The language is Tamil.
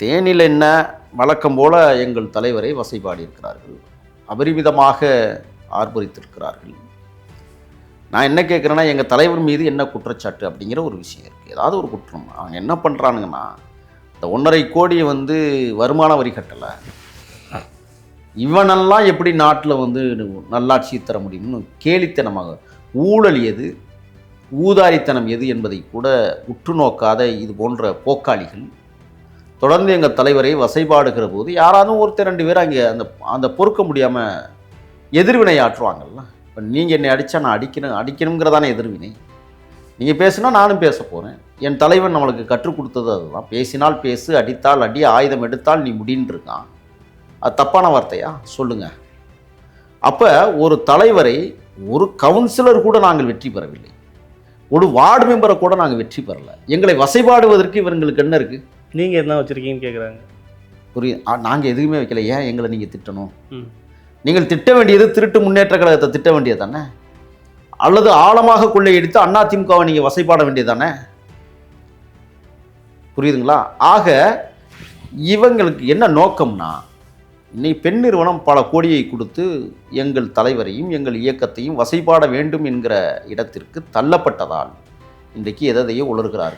தேனில் என்ன வழக்கம் போல எங்கள் தலைவரை வசைபாடி இருக்கிறார்கள், அபரிமிதமாக ஆர்ப்பரித்திருக்கிறார்கள். நான் என்ன கேட்குறேன்னா, எங்கள் தலைவர் மீது என்ன குற்றச்சாட்டு அப்படிங்கிற ஒரு விஷயம் இருக்குது. ஏதாவது ஒரு குற்றம் அவங்க என்ன பண்ணுறானுங்கன்னா, இந்த 1.5 கோடியை வருமான வரி கட்டலை, இவனெல்லாம் எப்படி நாட்டில் நல்லாட்சி தர முடியும்னு கேலித்தனமாக, ஊழல் எது ஊதாரித்தனம் எது என்பதை கூட உற்று நோக்காத இது போன்ற போக்காளிகள் தொடர்ந்து எங்கள் தலைவரை வசைபாடுகிற போது யாராவது ஒருத்தர் 2 பேர் அங்கே அந்த அந்த பொறுக்க முடியாமல் எதிர்வினை ஆற்றுவாங்கல்ல. இப்போ நீங்கள் என்னை அடித்தா நான் அடிக்கணுங்கிறதான எதிர்வினை. நீங்கள் பேசுனா நானும் பேச போகிறேன். என் தலைவன் நம்மளுக்கு கற்றுக் கொடுத்தது அதுதான். பேசினால் பேசு, அடித்தால் அடி, ஆயுதம் எடுத்தால் நீ முடின்னு இருக்கான். அது தப்பான வார்த்தையா சொல்லுங்கள். அப்போ ஒரு தலைவரை ஒரு கவுன்சிலர் கூட நாங்கள் வெற்றி பெறவில்லை, ஒரு வார்டு மெம்பரை கூட நாங்கள் வெற்றி பெறலை. எங்களை வசைபாடுவதற்கு இவங்களுக்கு என்ன இருக்குது? நீங்கள் என்ன வச்சுருக்கீங்கன்னு கேட்குறாங்க. புரியுது. நாங்கள் எதுவுமே வைக்கல. ஏன் எங்களை நீங்கள் திட்டணும்? நீங்கள் திட்ட வேண்டியது திருட்டு முன்னேற்ற கழகத்தை திட்ட வேண்டியது தானே, அல்லது ஆழமாக கொள்ளையடித்து அதிமுகவை நீங்கள் வசைபாட வேண்டியது தானே. புரியுதுங்களா? ஆக இவங்களுக்கு என்ன நோக்கம்னா, இன்னைக்கு பெண் நிறுவனம் பல கோடியை கொடுத்து எங்கள் தலைவரையும் எங்கள் இயக்கத்தையும் வசைபாட வேண்டும் என்கிற இடத்திற்கு தள்ளப்பட்டதால் இன்றைக்கு எதையோ உளறுகிறார்கள்.